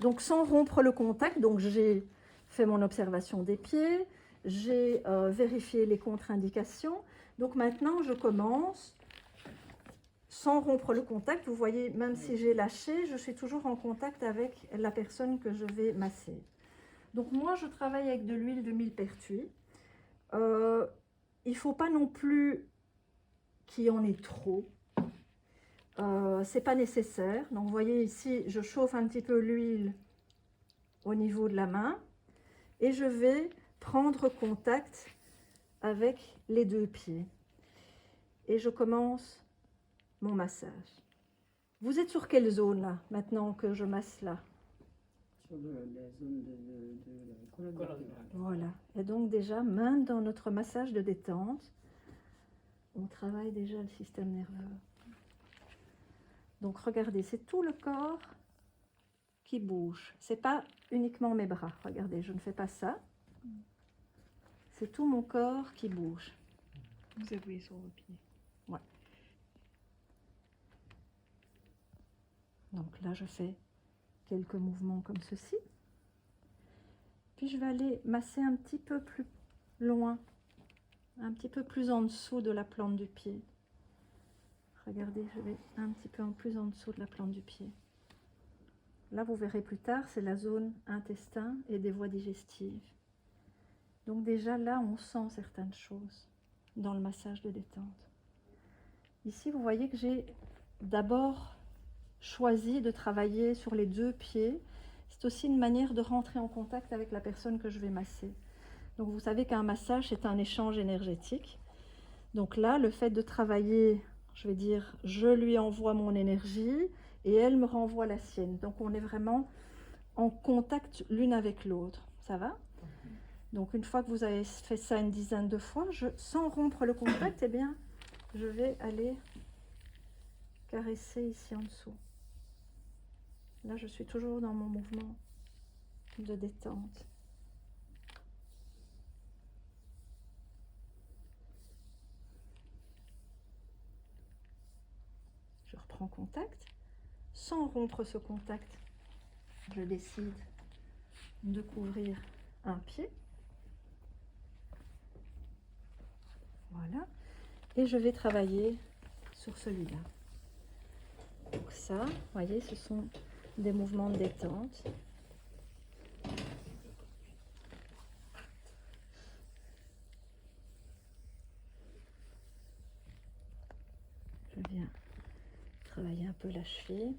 Donc sans rompre le contact, donc j'ai fait mon observation des pieds, j'ai vérifié les contre-indications. Donc maintenant je commence sans rompre le contact. Vous voyez, même si j'ai lâché, je suis toujours en contact avec la personne que je vais masser. Donc moi je travaille avec de l'huile de millepertuis. Il ne faut pas non plus qu'il y en ait trop. C'est pas nécessaire. Donc vous voyez ici, je chauffe un petit peu l'huile au niveau de la main et je vais prendre contact avec les deux pieds. Et je commence mon massage. Vous êtes sur quelle zone là, maintenant que je masse là? Sur la zone de la colonne vertébrale. Voilà. Et donc déjà, même dans notre massage de détente, on travaille déjà le système nerveux. Donc regardez, c'est tout le corps qui bouge. C'est pas uniquement mes bras. Regardez, je ne fais pas ça. C'est tout mon corps qui bouge. Vous appuyez sur vos pieds. Ouais. Donc là, je fais quelques mouvements comme ceci. Puis je vais aller masser un petit peu plus loin, un petit peu plus en dessous de la plante du pied. Regardez, je vais un petit peu en plus en dessous de la plante du pied. Là, vous verrez plus tard, c'est la zone intestin et des voies digestives. Donc déjà là, on sent certaines choses dans le massage de détente. Ici, vous voyez que j'ai d'abord choisi de travailler sur les deux pieds. C'est aussi une manière de rentrer en contact avec la personne que je vais masser. Donc vous savez qu'un massage, c'est un échange énergétique. Donc là, le fait de travailler, je vais dire, je lui envoie mon énergie et elle me renvoie la sienne. Donc on est vraiment en contact l'une avec l'autre. Ça va? Donc une fois que vous avez fait ça une dizaine de fois, sans rompre le contact, eh bien, je vais aller caresser ici en dessous. Là, je suis toujours dans mon mouvement de détente. Je reprends contact. Sans rompre ce contact, je décide de couvrir un pied. Voilà. Et je vais travailler sur celui-là. Donc ça, vous voyez, ce sont des mouvements de détente. Je viens travailler un peu la cheville,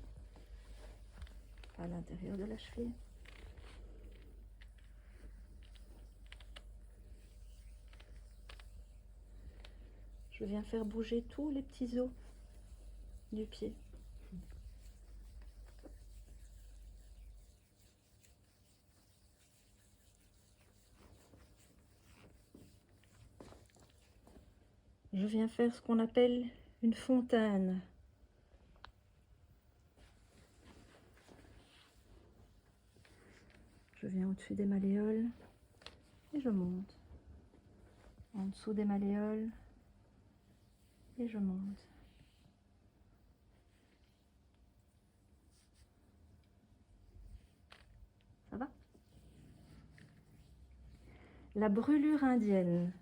à l'intérieur de la cheville. Je viens faire bouger tous les petits os du pied. Je viens faire ce qu'on appelle une fontaine. Je viens au-dessus des malléoles et je monte. En dessous des malléoles et je monte. Ça va? La brûlure indienne.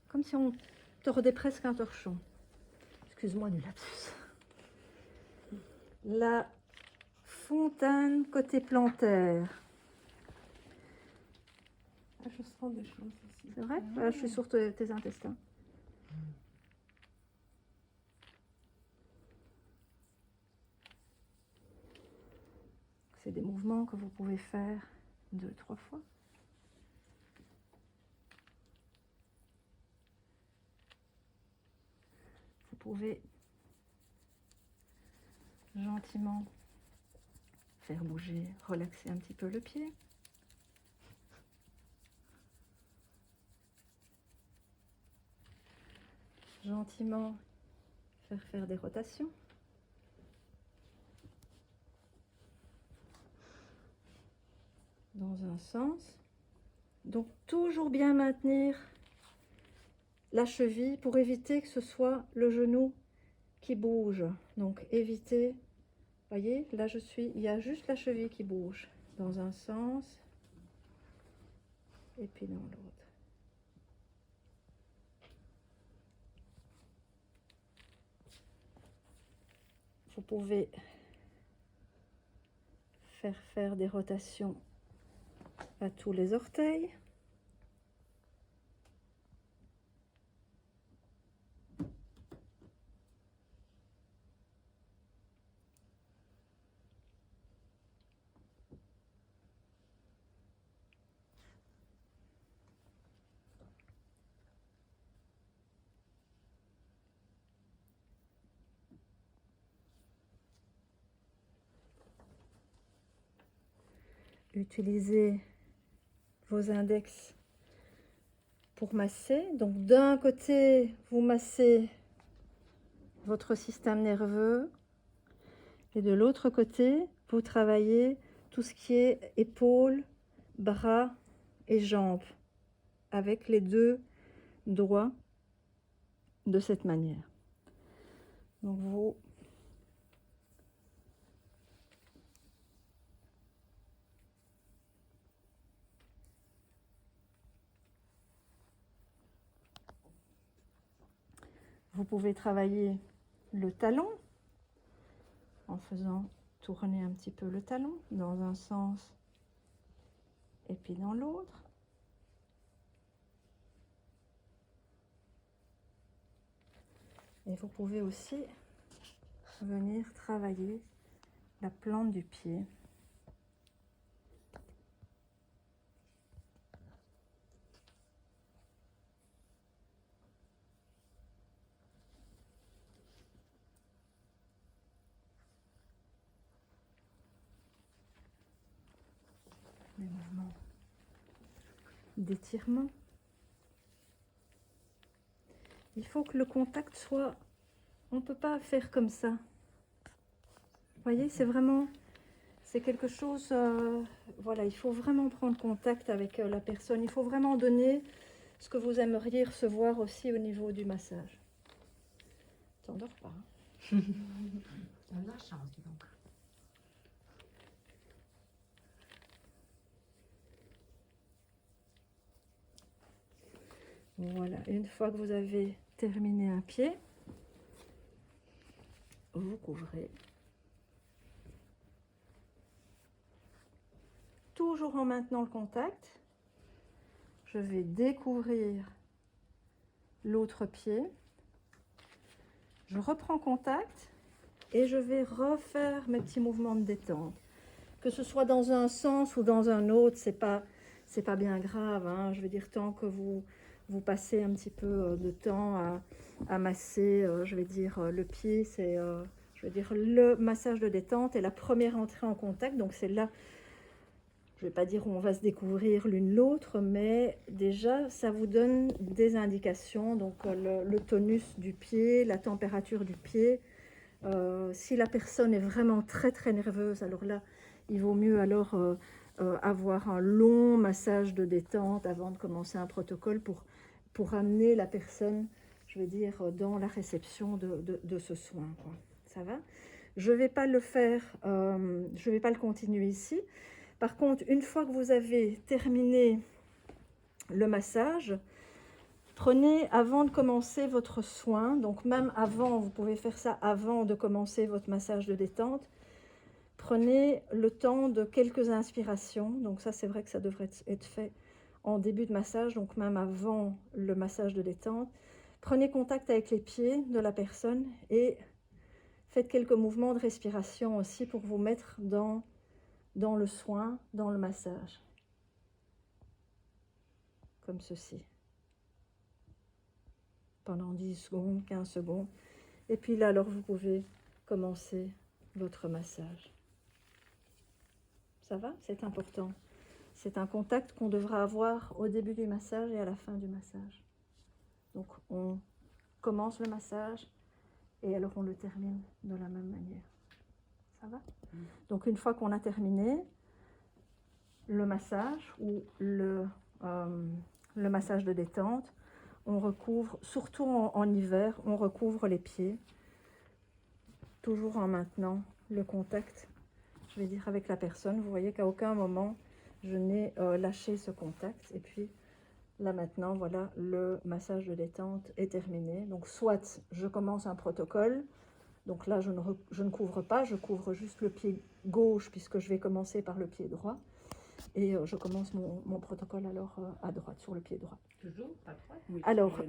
Comme si on tordait presque un torchon. Excuse-moi du lapsus. La fontaine côté plantaire. Ah, je sens des choses ici. C'est vrai? Voilà, je suis sur tes intestins. C'est des mouvements que vous pouvez faire 2-3 fois. Vous pouvez gentiment faire bouger, relaxer un petit peu le pied. Gentiment faire des rotations. Dans un sens Donc toujours bien maintenir la cheville pour éviter que ce soit le genou qui bouge. Donc éviter, voyez, là il y a juste la cheville qui bouge dans un sens et puis dans l'autre. Vous pouvez faire des rotations à tous les orteils. Utilisez vos index pour masser. Donc d'un côté, vous massez votre système nerveux et de l'autre côté, vous travaillez tout ce qui est épaules, bras et jambes avec les deux doigts de cette manière. Donc vous pouvez travailler le talon en faisant tourner un petit peu le talon dans un sens et puis dans l'autre. Et vous pouvez aussi venir travailler la plante du pied. Les mouvements d'étirement. Il faut que le contact soit... On ne peut pas faire comme ça. Vous voyez, c'est vraiment... C'est quelque chose... voilà, il faut vraiment prendre contact avec la personne. Il faut vraiment donner ce que vous aimeriez recevoir aussi au niveau du massage. T'endors pas. On a de la chance, dis donc. Voilà, une fois que vous avez terminé un pied, vous couvrez. Toujours en maintenant le contact, je vais découvrir l'autre pied. Je reprends contact et je vais refaire mes petits mouvements de détente. Que ce soit dans un sens ou dans un autre, c'est pas bien grave, hein. Je veux dire, tant que vous passez un petit peu de temps à masser, je vais dire, le pied, c'est je veux dire, le massage de détente est la première entrée en contact. Donc c'est là, je ne vais pas dire où on va se découvrir l'une l'autre, mais déjà, ça vous donne des indications. Donc le tonus du pied, la température du pied. Si la personne est vraiment très très nerveuse, alors là, il vaut mieux alors avoir un long massage de détente avant de commencer un protocole pour amener la personne, je veux dire, dans la réception de ce soin, quoi. Ça va? Je ne vais pas le faire, je ne vais pas le continuer ici. Par contre, une fois que vous avez terminé le massage, prenez, avant de commencer votre soin, donc même avant, vous pouvez faire ça avant de commencer votre massage de détente, prenez le temps de quelques inspirations. Donc ça, c'est vrai que ça devrait être fait en début de massage, donc même avant le massage de détente. Prenez contact avec les pieds de la personne et faites quelques mouvements de respiration aussi pour vous mettre dans le soin, dans le massage. Comme ceci. Pendant 10 secondes, 15 secondes. Et puis là, alors, vous pouvez commencer votre massage. Ça va? C'est important. C'est un contact qu'on devra avoir au début du massage et à la fin du massage. Donc, on commence le massage et alors on le termine de la même manière. Ça va? Donc, une fois qu'on a terminé le massage ou le massage de détente. On recouvre, surtout en hiver, on recouvre les pieds, toujours en maintenant le contact, je vais dire, avec la personne. Vous voyez qu'à aucun moment, je n'ai lâché ce contact. Et puis, là maintenant, voilà, le massage de détente est terminé. Donc, soit je commence un protocole. Donc là, je ne couvre pas, je couvre juste le pied gauche, puisque je vais commencer par le pied droit. Et je commence mon protocole alors à droite, sur le pied droit. Toujours à droite. Oui, Alors,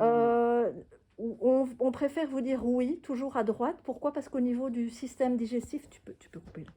on préfère vous dire oui, toujours à droite. Pourquoi? Parce qu'au niveau du système digestif, tu peux couper là.